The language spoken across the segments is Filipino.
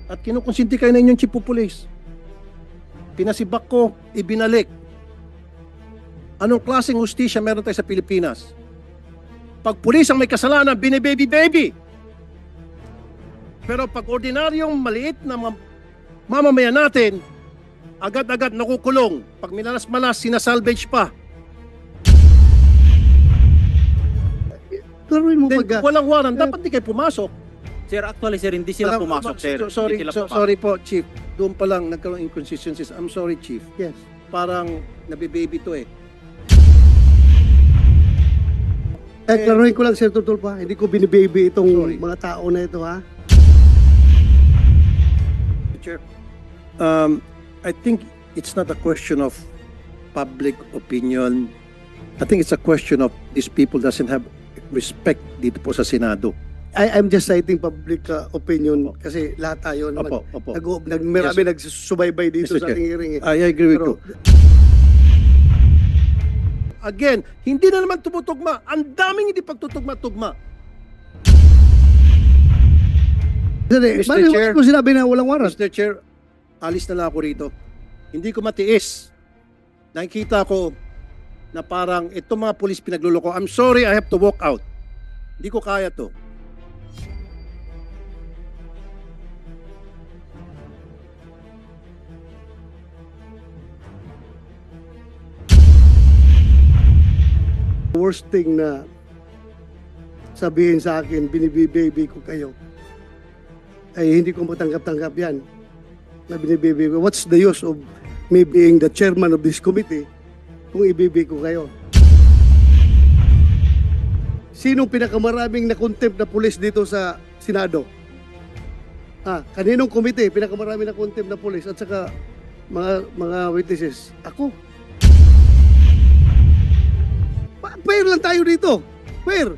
At kinukonsinti kayo na inyong chief of police. Pinasibak ko, ibinalik. Anong klaseng hustisya meron tayo sa Pilipinas? Pag pulis ang may kasalanan, binibaby-baby. Pero pag ordinaryong maliit na mamamayan natin, agad-agad nakukulong. Pag minalas-malas, sinasalvage pa. Then, walang warrant, dapat di kayo pumasok. Sir, actually, sir, hindi sila pumasok, sir. Sorry, Hindi sila pumasok. sorry po, Chief. Doon pa lang nagkaroon inconsistencies. I'm sorry, Chief. Yes. Parang nabibaby to eh. Klaruhin ko lang, Sir Tutulpa, hindi ko binibaby itong Sorry. mga tao na ito, ha? Chair, I think it's not a question of public opinion. I think it's a question of these people doesn't have respect dito po sa Senado. I'm just citing public opinion kasi lahat tayo Opo, opo. marami nagsusubaybay dito Mr. sa Chair, ating hearing. I agree with you. Pero, Again, hindi na naman tumutugma. Ang daming hindi pagtutugma-tugma. Mr. Mr. Chair. ko sinabi na walang warrant? Mr. Chair, alis na lang ako rito. Hindi ko matiis. Nakikita ko na parang itong mga pulis pinagluloko. I'm sorry, I have to walk out. Hindi ko kaya to. Worst thing na sabihin sa akin, binibaby ko kayo, ay hindi ko matanggap-tanggap yan. Na binibaby ko. What's the use of me being the chairman of this committee kung ibibi ko kayo? Sinong pinakamaraming na-contempt na pulis dito sa Senado? Kaninong committee pinakamaraming na-contempt na pulis at saka mga witnesses? Ako. Fair lang tayo dito. Fair.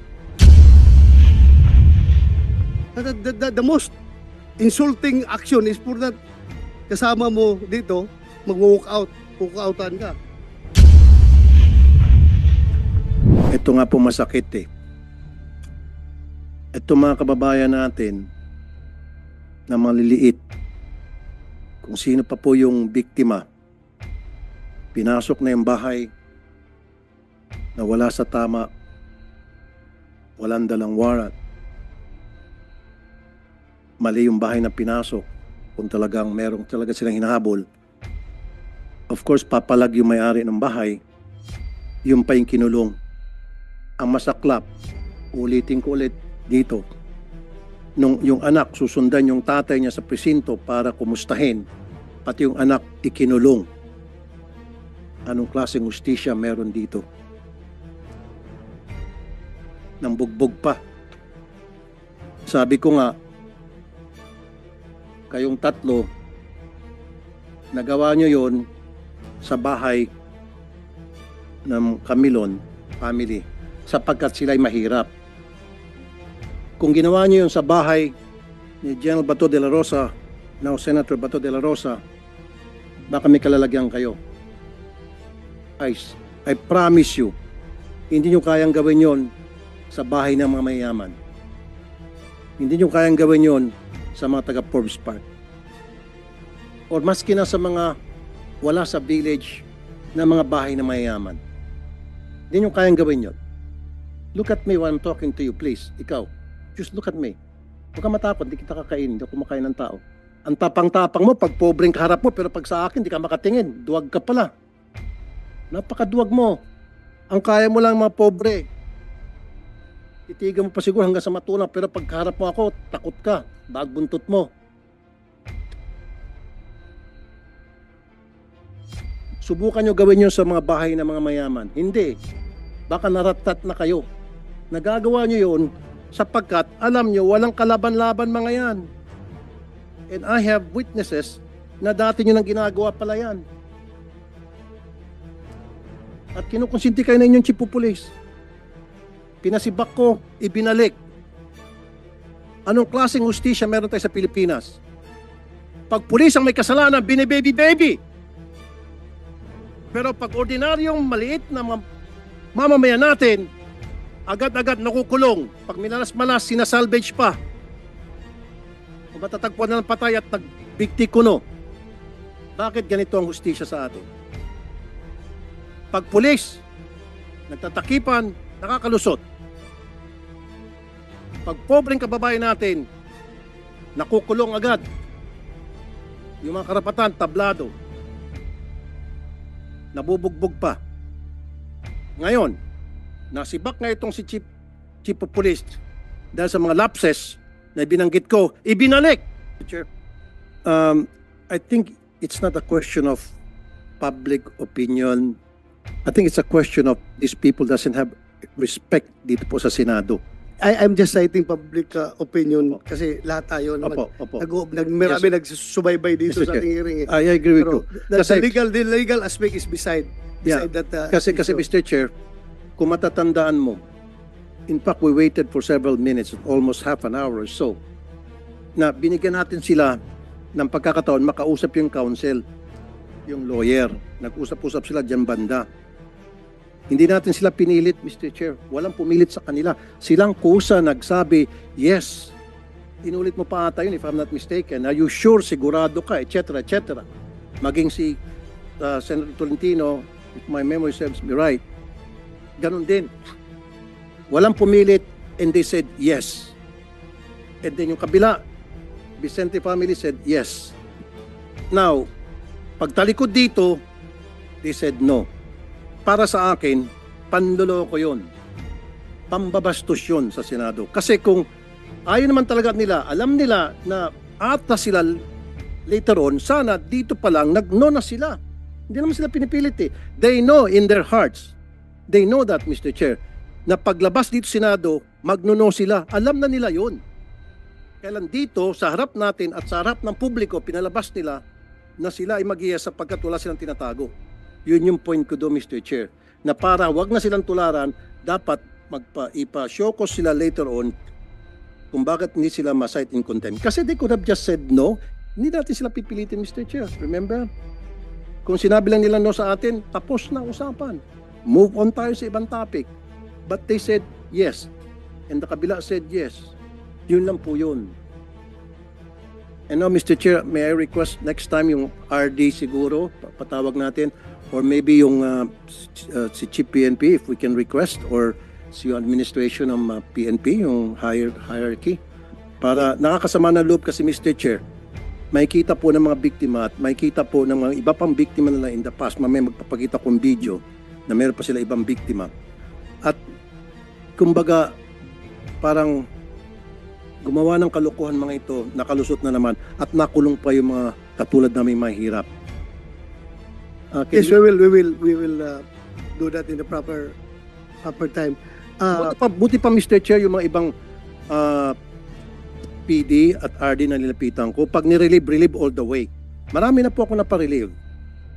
The most insulting action is for that kasama mo dito, mag-walk out, walk-outan ka. Ito nga po masakit eh. Ito mga kababayan natin na maliliit, kung sino pa po yung biktima, pinasok na yung bahay na wala sa tama, walang dalang warrant. Mali yung bahay na pinasok. Kung talagang merong talaga silang hinahabol, of course, papalag yung may-ari ng bahay, yung pa yung kinulong. Ang masaklap, ulitin ko ulit dito, nung yung anak susundan yung tatay niya sa presinto para kumustahin, pati yung anak ikinulong. Anong klaseng hustisya meron dito? Nang bugbog pa. Sabi ko nga, kayong tatlo, nagawa nyo yon sa bahay ng Camilon family sapagkat sila'y mahirap. Kung ginawa nyo yon sa bahay ni General Bato de la Rosa, now Senator Bato de la Rosa, baka may kalalagyan kayo. I promise you, hindi nyo kayang gawin yon sa bahay ng mga mayayaman. Hindi nyo kayang gawin yon sa mga taga Forbes Park. Or maski na sa mga wala sa village na mga bahay na mayayaman. Hindi nyo kayang gawin yon. Look at me while I'm talking to you, please. Ikaw, just look at me. Huwag ka matakot, hindi kita kakain, hindi ako kumakain ng tao. Ang tapang-tapang mo, pag pobreng kaharap mo, pero pag sa akin, hindi ka makatingin. Duwag ka pala. Napakaduwag mo. Ang kaya mo lang mga pobre. Titigan mo pa siguro hanggang sa matulang, pero pag kaharap mo ako, takot ka. Bagbuntot mo. Subukan nyo gawin yun sa mga bahay ng mga mayaman. Hindi. Baka naratat na kayo. Nagagawa nyo yun sapagkat alam nyo walang kalaban-laban mga yan. And I have witnesses na dati nyo nang ginagawa pala yan. At kinukonsinti kayo na inyong chief of police. Pinasibak ko, ibinalik. Anong klaseng hustisya meron tayo sa Pilipinas? Pag pulis ang may kasalanan, binibaby-baby. Pero pag ordinaryong maliit na mamamayan natin, agad-agad nakukulong. Pag minalas-malas, sinasalvage pa. o matatagpuan na ng patay at nagbikti kuno. Bakit ganito ang hustisya sa atin? Pag pulis, nagtatakipan, nakakalusot. Pag pobreng kababayan natin, nakukulong agad. Yung mga karapatan, tablado. Nabubugbog pa. Ngayon, nasibak nga itong si Chief of Police dahil sa mga lapses na binanggit ko, ibinalik. Chair, I think it's not a question of public opinion. I think it's a question of these people doesn't have respect dito po sa Senado. I'm just citing public opinion kasi lahat tayo naman. Opo. Marami nagsusubaybay dito Mr. sa Chair, ating hearing. I agree with Pero you. the legal aspect is beside Yeah, that. Kasi issue. Mr. Chair, kung matatandaan mo, in fact, we waited for several minutes, almost half an hour or so, na binigyan natin sila ng pagkakataon makausap yung counsel, yung lawyer. Nag-usap-usap sila dyan banda. Hindi natin sila pinilit, Mr. Chair. Walang pumilit sa kanila. Silang kusa nagsabi, yes. Inulit mo pa ata yun, if I'm not mistaken. Are you sure, sigurado ka, etc., etc. Maging si Senator Tolentino, if my memory serves me right, ganun din. Walang pumilit and they said yes. And then yung kabila, Vicente family said yes. Now, pagtalikod dito, they said no. Para sa akin, panloloko yun. Pambabastos yun sa Senado. Kasi kung ayaw naman talaga nila, alam nila na ata sila later on, sana dito pa lang, nag-no na sila. Hindi naman sila pinipilit eh. They know in their hearts, they know that, Mr. Chair, na paglabas dito Senado, magno-no sila. Alam na nila yun. Kailan dito, sa harap natin at sa harap ng publiko, pinalabas nila na sila ay mag-iya sapagkat wala silang tinatago. Yun yung point ko doon, Mr. Chair, na para wag na silang tularan, dapat ipa-show ko sila later on kung bakit hindi sila ma-cite in contempt. Kasi they could have just said no. Hindi natin sila pipilitin, Mr. Chair. Remember? Kung sinabi lang nila no sa atin, tapos na usapan. Move on tayo sa ibang topic. But they said yes. And the kabila said yes. Yun lang po yun. And now, Mr. Chair, may I request next time yung RD siguro, patawag natin, or maybe yung si Chief PNP, if we can request, or si yung administration ng PNP, yung hierarchy, para nakakasama na loob kasi, Mr. Chair, makikita po ng mga biktima at makikita po ng mga iba pang biktima nila in the past, mamaya magpapakita kong video na meron pa sila ibang biktima. At kumbaga, parang gumawa ng kalokohan mga ito, nakalusot na naman, at nakulong pa yung mga katulad naming mahirap. Yes, we will do that in the proper time. Buti pa, Mr. Chair, yung mga ibang PD at RD na nilapitan ko, pag nirelieve all the way. Marami na po ako naparelieve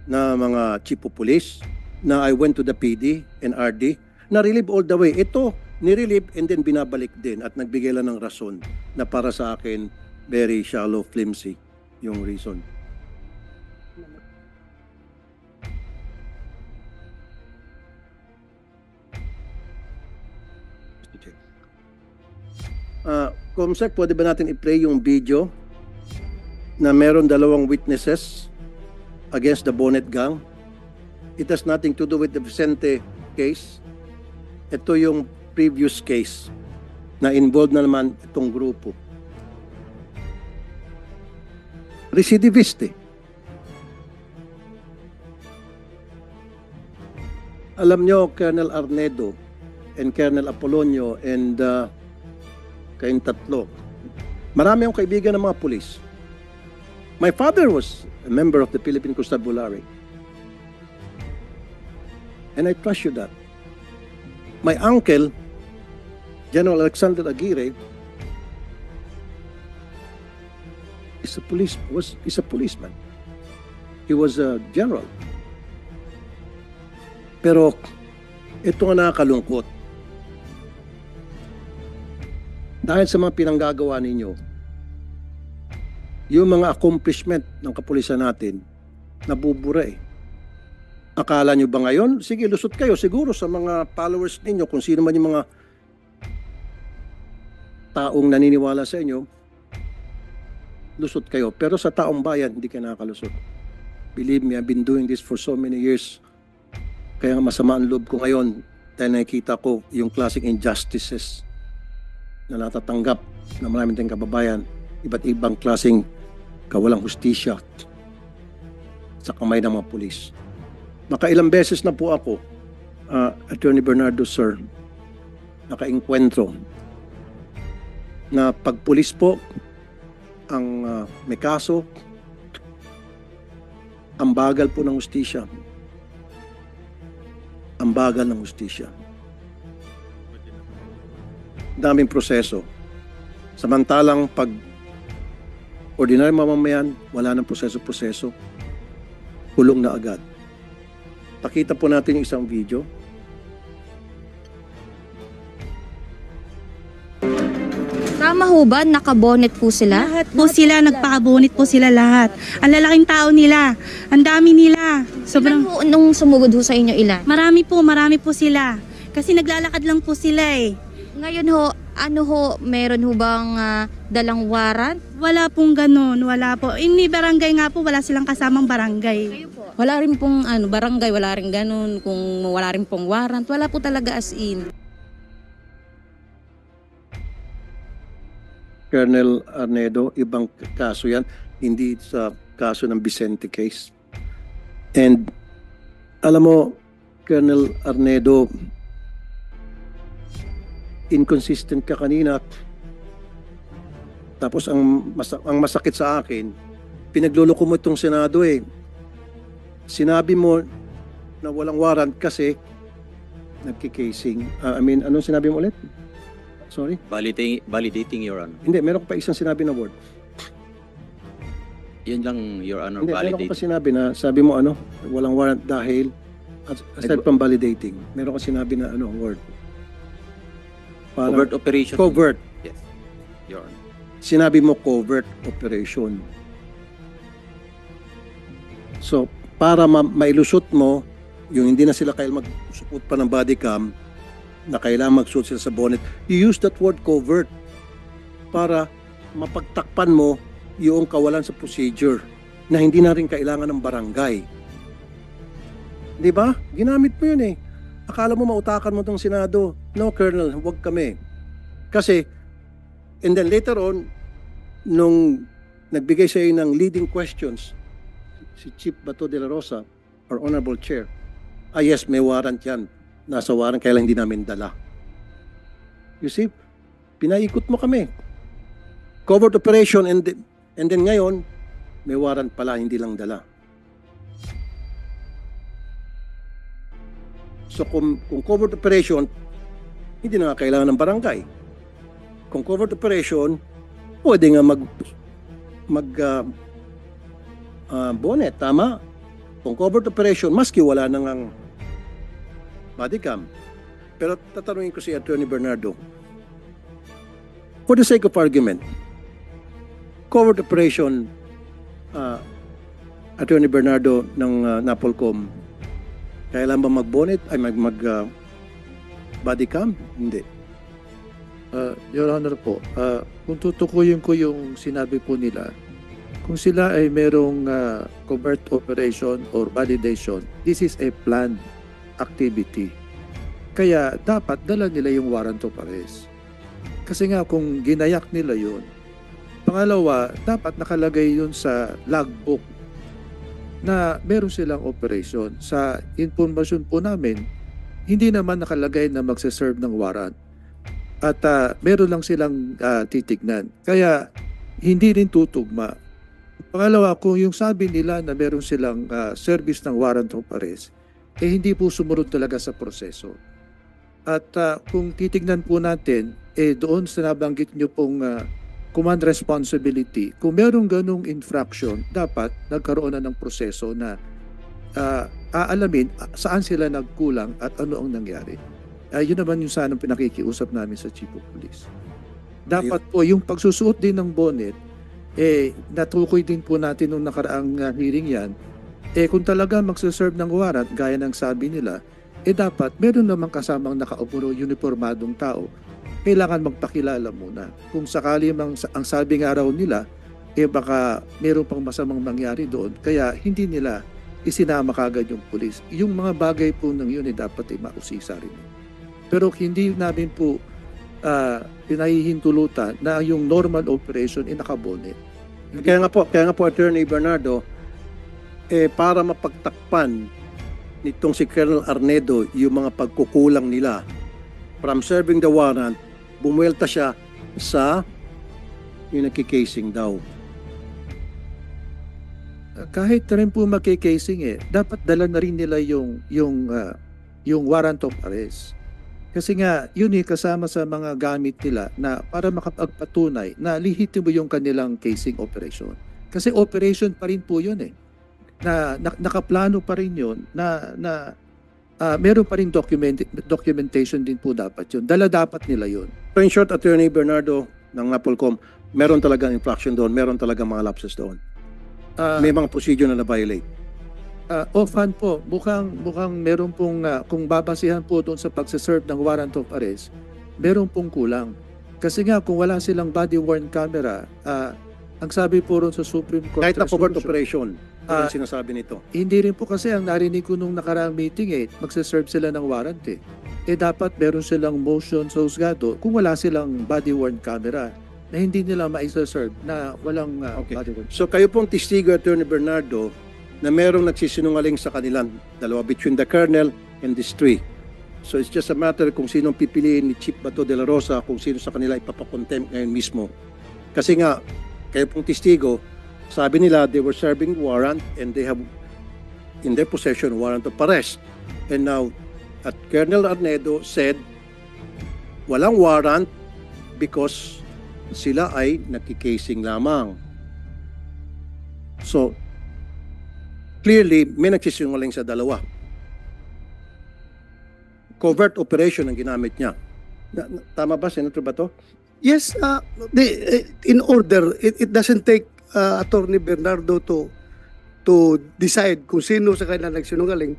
na mga chief of police na I went to the PD and RD, na-relieve all the way. Ito, nirelieve and then binabalik din at nagbigay lang ng rason na para sa akin, very shallow, flimsy yung reason. Comsec, pwede ba natin i-play yung video na meron dalawang witnesses against the Bonnet Gang? It has nothing to do with the Vicente case. Ito yung previous case na involved na naman itong grupo. Recidivist eh. Alam nyo, Colonel Arnedo and Colonel Apolonio and kayong tatlo, marami akong kaibigan ng mga pulis. My father was a member of the Philippine Constabulary. And I trust you that. My uncle, General Alexander Aguirre, is a policeman. He was a general. Pero ito nga nakakalungkot. Dahil sa mga pinanggagawa ninyo, yung mga accomplishment ng kapulisan natin, nabubura eh. Akala nyo ba ngayon? Sige, lusot kayo siguro sa mga followers ninyo, kung sino man yung mga taong naniniwala sa inyo. lusot kayo. Pero sa taong bayan, hindi kayo nakakalusot. Believe me, I've been doing this for so many years. Kaya masama ang loob ko ngayon dahil nakikita ko yung classic injustices na natatanggap na maraming tayong kababayan, iba't ibang klaseng kawalang hustisya sa kamay ng mga pulis. Makailang beses na po ako, Attorney Bernardo, sir, naka-enkwentro na pag pulis po ang may kaso, ang bagal po ng hustisya. Ang bagal ng hustisya. Daming proseso. Samantalang pag ordinaryong mamamayan, wala ng proseso-proseso, kulong na agad. Pakita po natin yung isang video. Tama ho ba? Nakabonet po sila? Lahat po sila, nagpakabunit po sila lahat. Ang lalaking tao nila, ang dami nila. Sobrang Sobrang, nung sumugod ho sa inyo ilan? marami po sila. Kasi naglalakad lang po sila eh. Ngayon ho, ano ho, meron ho bang dalang warrant? Wala pong ganun, wala po. Ini barangay nga po, wala silang kasamang barangay. Kayo po. Wala rin pong barangay, wala rin ganun. Kung wala rin pong warrant, wala po talaga as in. Colonel Arnedo, ibang kaso yan, hindi sa kaso ng Vicente case. And alam mo, Colonel Arnedo, inconsistent ka kanina. Tapos ang masakit sa akin, pinagluloko mo itong Senado eh. Sinabi mo na walang warrant kasi nagkikasing. Anong sinabi mo ulit? Sorry? Validating, Your Honor. Hindi, meron ko pa isang sinabi na word. Yun lang, Your Honor, Hindi, meron ko pa validating. sinabi na, sabi mo walang warrant dahil, aside from validating, meron ko sinabi na word. Parang, Covert operation. Covert. Yes, Your Honor. Sinabi mo covert operation. So, para mailusot mo, yung hindi na sila kailangan magsuot pa ng body cam, na kailangan magsuot sila sa bonnet, you use that word covert para mapagtakpan mo yung kawalan sa procedure na hindi na rin kailangan ng barangay. Di ba? Ginamit mo yun eh. Akala mo mautakan mo tong Senado. No, Colonel, huwag kami. Kasi, and then later on, nung nagbigay sa iyo ng leading questions, si Chief Bato de la Rosa, or Honorable Chair, yes, may warrant yan. Nasa warrant, kaya lang hindi namin dala. You see, pinaikot mo kami. Covert operation, and then ngayon, may warrant pala, hindi lang dala. So kung covert operation, hindi na nga kailangan ng barangay. Kung covert operation, pwede nga bonnet, tama? Kung covert operation, maski wala nang body cam. Pero tatanungin ko si Attorney Bernardo, for the sake of argument, covert operation, Attorney Bernardo ng Napolcom, kailan ba mag-bonnet ay body cam? Hindi. Your Honor po, kung tutukuyin ko yung sinabi po nila, kung sila ay merong covert operation or validation, this is a planned activity. Kaya dapat dala nila yung warrant of arrest. Kasi nga kung ginayak nila yun, pangalawa, dapat nakalagay yun sa logbook na meron silang operation. Sa informasyon po namin, hindi naman nakalagay na magsaserve ng warrant. At meron lang silang titignan. Kaya hindi rin tutugma. Pangalawa, kung yung sabi nila na meron silang service ng warrant of arrest, hindi po sumunod talaga sa proseso. At kung titignan po natin, doon sa nabanggit nyo pong command responsibility, kung merong ganong infraction, dapat nagkaroon na ng proseso na aalamin saan sila nagkulang at ano ang nangyari. Yun naman yung sanang pinakikiusap namin sa Chief of Police. Dapat po yung pagsusuot din ng bonnet, natukoy din po natin nung nakaraang hearing yan, kung talaga magsaserve ng warrant, gaya ng sabi nila, dapat meron namang kasamang nakaupo uniformadong tao. Kailangan magpakilala muna. Kung sakali ang sabi nga raw nila, baka meron pang masamang nangyari doon. Kaya hindi nila isinama kagad yung pulis. Yung mga bagay po ng yun dapat mausisa rin. Pero hindi namin po pinahihintulutan na yung normal operation nakabonet. Kaya nga po, Attorney Bernardo, para mapagtakpan nitong si Colonel Arnedo yung mga pagkukulang nila from serving the warrant, bumuelta siya sa yung nagkikasing daw. Kahit na rin po magkikasing dapat dala na rin nila yung warrant of arrest. Kasi nga, yun kasama sa mga gamit nila na para makapagpatunay na lihitimo yung kanilang casing operation. Kasi operation pa rin po yun na nakaplano pa rin yun na meron pa rin documentation din po dapat yun. Dala dapat nila yun. So in short, Attorney Bernardo ng Napolcom, meron talagang infraction doon, meron talagang mga lapses doon. May mga procedure na na-violate. Offhand po, mukhang meron pong, kung babasihan po doon sa pagsaserve ng warrant of arrest, meron pong kulang. Kasi nga, kung wala silang body-worn camera, ang sabi po ron sa Supreme Court Kahit na covert resolution, operation, ano yung sinasabi nito? hindi rin po kasi ang narinig ko nung nakaraang meeting magsaserve sila ng warrant dapat meron silang motion sa husgado kung wala silang body-worn camera na hindi nila maisaserve na walang Okay. body-worn. So kayo pong testigo, Attorney Bernardo, na merong nagsisinungaling sa kanilang dalawa between the colonel and these three. So it's just a matter kung sinong pipiliin ni Chief Bato de la Rosa, kung sino sa kanila ipapakontempt ngayon mismo. Kasi nga, kayo pong testigo, sabi nila they were serving warrant and they have in their possession warrant of arrest. And now, at Colonel Arnedo said, walang warrant because sila ay nakikasing lamang. So, clearly, may nagsisinungaling sa dalawa. Covert operation ang ginamit niya. Tama ba, Senator Bato? Yes, in order, it doesn't take Attorney Bernardo to decide kung sino sa kanila nagsinungaling.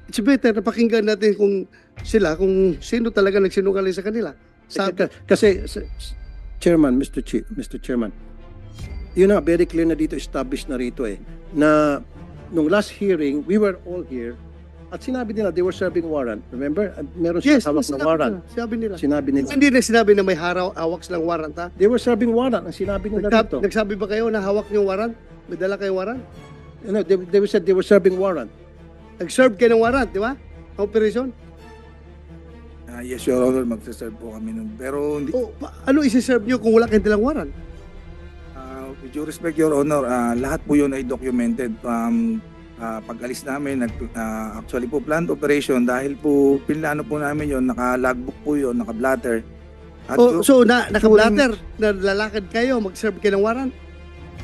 It's better na pakinggan natin kung sino talaga nagsinungaling sa kanila. Kasi, Chairman, Mr. Chairman, yun na, very clear na dito, established na rito na nung last hearing, we were all here, at sinabi nila, they were serving warrant. Remember? Meron Yes, silang hawak na warrant. Sinabi nila. Sinabi nila. Hindi na sinabi na may hawak silang warrant, ha? They were serving warrant. Ang sinabi nila dito. Nagsabi ba kayo na hawak niyong warrant? May dala kayong warrant? You know, they said they were serving warrant. Nag-serve kayo ng warrant, di ba? Operation? Yes, Your Honor, magsaserve po kami nun. Pero hindi, Ano isi-serve niyo kung wala kayong dalang warrant? with due respect, Your Honor, lahat po yun ay documented. Pag-alis namin, actually po planned operation dahil po pinlano po namin yun, naka-logbook po yun, naka-blatter. At So, naka-blatter, na lalakad kayo, mag-serve kayo ng warrant?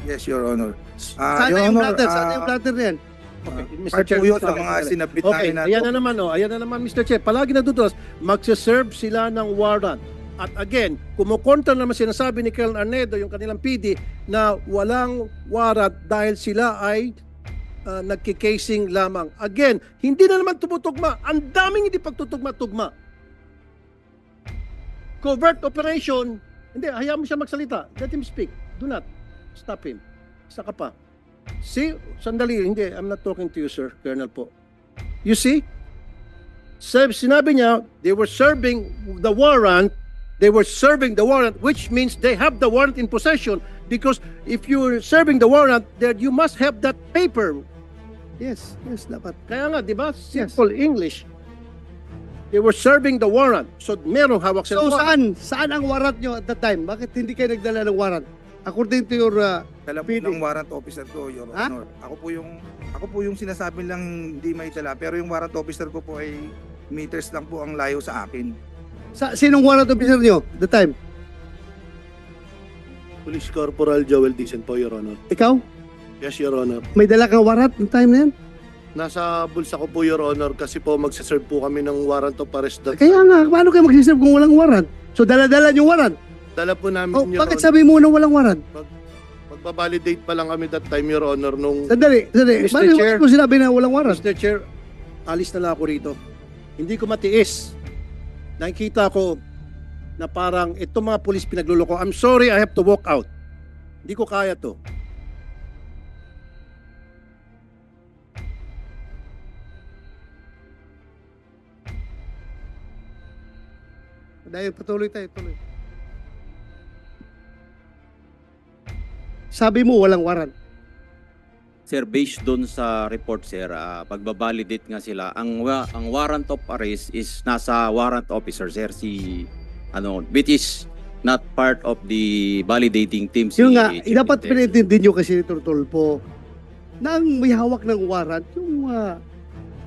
yes, Your Honor. Sana Your yung Honor, blatter, sana yung blatter na yan. Okay, part po yun sa mga sinabit Okay, namin na ayan na naman, ayan na naman, Mr. Chair. Palagi natutulas, magsaserve sila ng warrant. At again, kumukontra naman sinasabi ni Colonel Arnedo, yung kanilang PD, na walang warrant dahil sila ay nagkikasing lamang. Again, hindi na naman tumutugma. Ang daming hindi pagtutugma-tugma. Covert operation, hindi, hayaan mo siya magsalita. Let him speak. Do not stop him. Isa ka pa. See, sandali, hindi, I'm not talking to you, sir, Colonel po. You see? Sinabi niya, they were serving the warrant, which means they have the warrant in possession, because if you're serving the warrant, then you must have that paper. Yes, dapat. Kaya nga, di ba? Simple English. They were serving the warrant. So, merong hawak So, sila. saan ang warrant nyo at that time? Bakit hindi kayo nagdala ng warrant? According to your dala po ng warrant officer ko, Your Ha? Honor. Ako po yung sinasabi lang hindi may dala, pero yung warrant officer ko po ay meters lang po ang layo sa akin. Sinong warrant officer nyo at the time? Police Corporal Joel Dicen po, Your Honor. Ikaw? Yes, Your Honor. May dala kang warrant ng time na yan? Nasa bulsa ko po, Your Honor, kasi po magsaserve po kami ng warrant of arrest. Kaya nga, paano kayo magsiserve kung walang warrant? So, dala-dala yung warrant. Dala po namin, Your Bakit Honor. sabi mo na walang warrant? Magbabalidate pa lang kami that time, Your Honor, nung... Sandali. Mr. Bakit Chair. mo sinabi na walang warrant? Mr. Chair, alis na lang ako rito. Hindi ko matiis. Nakikita ko na parang itong mga pulis pinagluloko. I'm sorry, I have to walk out. Hindi ko kaya to. Dahil patuloy tayo, tuloy. Sabi mo walang warrant. Sir, based doon sa report, sir, pagbabalidate nga sila, ang warrant of arrest is nasa warrant officer, sir, which is not part of the validating team. Yung nga, Chief dapat Intel. pinintindi nyo kasi Dr. Tulfo na ang may hawak ng warrant, yung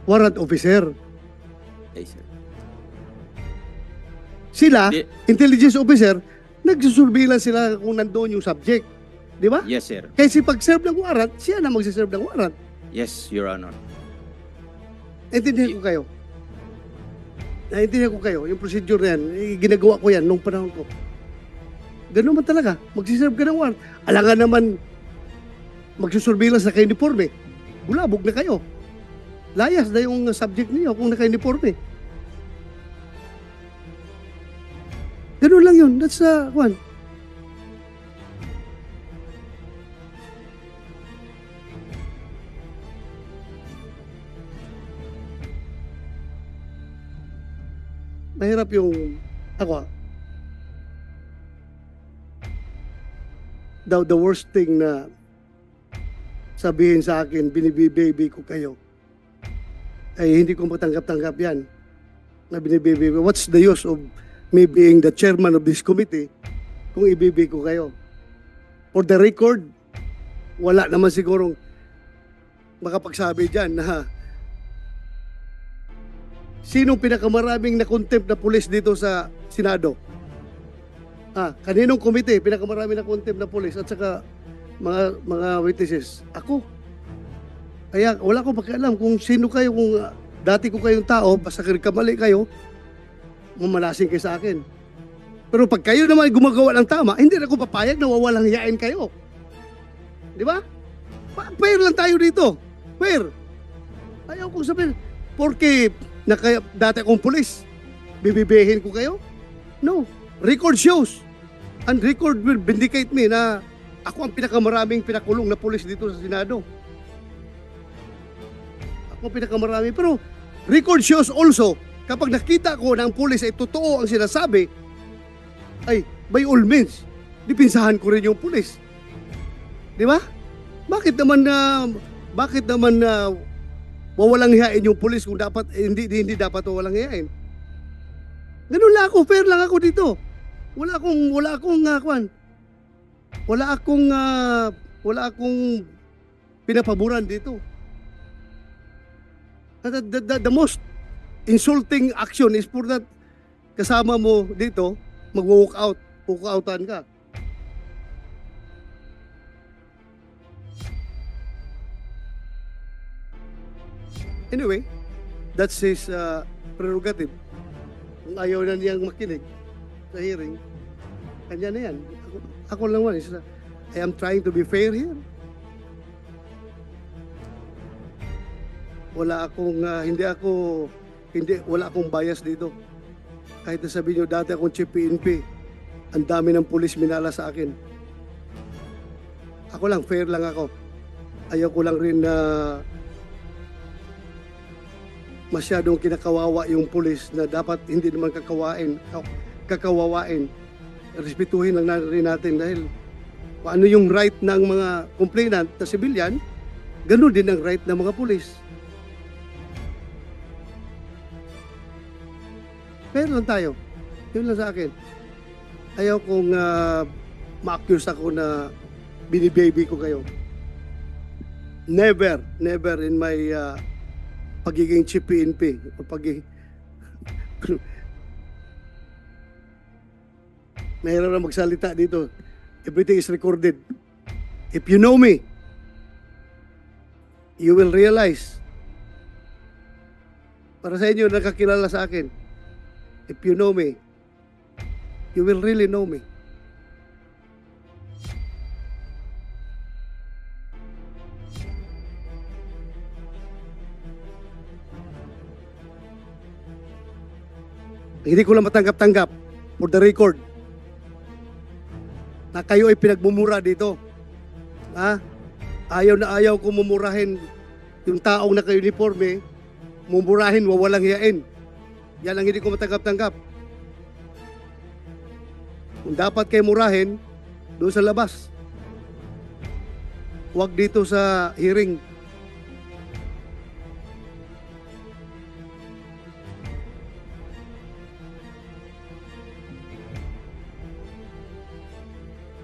warrant officer. Yes, sir. Sila, Di- intelligence officer, nagsusurveillance sila kung nandoon yung subject. Di ba? Yes, sir. Kasi pag-serve ng warrant, siya na magsiserve ng warrant. Yes, Your Honor. Naintindihan ko kayo. Naintindihan ko kayo. Yung procedure na yan, ginagawa ko yan nung panahon ko. Ganun man talaga. Magsiserve ka ng warrant. Alangan naman magsusurveillance na ka-uniforme. Bulabog na kayo. Layas na yung subject niyo kung naka-uniforme. Ganun lang yun. That's one. Mahirap yung ako. The worst thing na sabihin sa akin, binibibaby ko kayo, ay hindi ko matanggap-tanggap yan na binibaby ko. What's the use of me being the chairman of this committee kung ibibi ko kayo? For the record, wala naman sigurong makapagsabi dyan na sinong pinakamaraming na-contempt na pulis dito sa Senado? Kaninong komite pinakamaraming na-contempt na pulis at saka mga witnesses? Ako. Kaya wala ko pakialam kung sino kayo, kung dati ko kayong tao, basta kamali kayo, mamalasing kayo sa akin. Pero pag kayo naman gumagawa ng tama, hindi na ako papayag na wawalang hiyain kayo. Di ba? Fair lang tayo dito. Fair. Ayaw kong sabihin, porque dati akong pulis, bibibihin ko kayo? No. Record shows. And record will vindicate me na ako ang pinakamaraming pinakulong na pulis dito sa Senado. Ako ang pinakamaraming. Pero record shows also, kapag nakita ko na ang pulis ay totoo ang sinasabi, ay by all means, dipinsahan ko rin yung pulis. Di ba? Bakit naman wawalang hiyain yung pulis kung dapat hindi dapat wawalang hiyain? Ganun lang ako, fair lang ako dito. Wala akong pinapaboran dito. The most insulting action is for that kasama mo dito mag-walk out, walk-outan ka. Anyway, that's his prerogative. Kung ayaw na niyang makinig sa hearing, kanya na yan. Ako lang man, I am trying to be fair here. Wala akong bias dito. Kahit na sabihin nyo, dati akong chief PNP, ang dami ng pulis minala sa akin. Ako lang, fair lang ako. Ayaw ko lang rin na masyadong kinakawawa yung pulis na dapat hindi naman kakawawain. Respetuhin lang rin natin dahil kung ano yung right ng mga complainant na civilian, ganun din ang right ng mga pulis. Pero lang tayo. Yun lang sa akin. Ayaw kong ma-accuse ako na binibaby ko kayo. Never in my pagiging chief PNP o mahirap na magsalita dito. Everything is recorded. If you know me, you will realize. Para sa inyo nakakilala sa akin, if you know me, you will really know me. Hindi ko lang matanggap-tanggap for the record na kayo ay pinagmumura dito. Ayaw na ayaw ko mumurahin yung taong naka-uniforme, mumurahin, wawalang hiyain. Yan ang hindi ko matanggap-tanggap. Kung dapat kayo murahin, doon sa labas. Huwag dito sa hearing.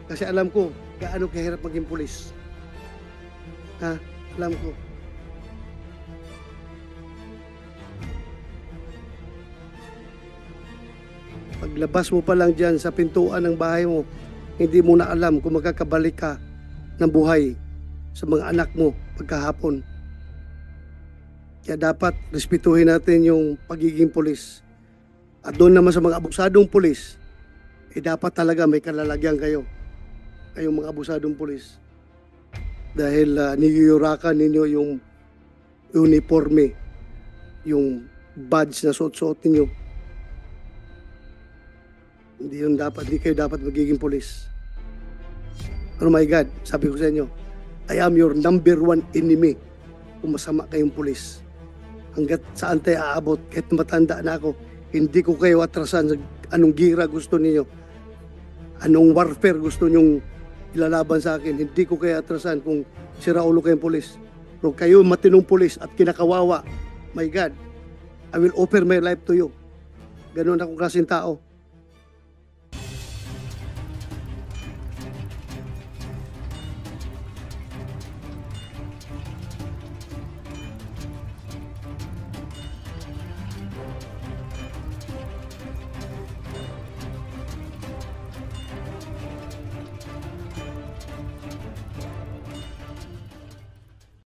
Kasi alam ko, gaano kahirap maging pulis. Ha? Alam ko. Paglabas mo pa lang dyan sa pintuan ng bahay mo, hindi mo na alam kung magkakabalik ka ng buhay sa mga anak mo pagkahapon. Kaya dapat respetuhin natin yung pagiging pulis. At doon naman sa mga abusadong pulis, dapat talaga may kalalagyan kayo. Kayong mga abusadong pulis. Dahil niyuyurakan ninyo yung uniforme, yung badge na suot-suot ninyo. Hindi kayo dapat magiging pulis. Oh my God, sabi ko sa inyo, I am your number 1 enemy kung masama kayong pulis. Hanggat saan tayo aabot, kahit matanda na ako, hindi ko kayo atrasan sa anong gira gusto niyo, anong warfare gusto nyong ilalaban sa akin. Hindi ko kayo atrasan kung siraulo kayong pulis. Pero kayo matinong pulis at kinakawawa, my God, I will offer my life to you. Ganun akong klaseng tao.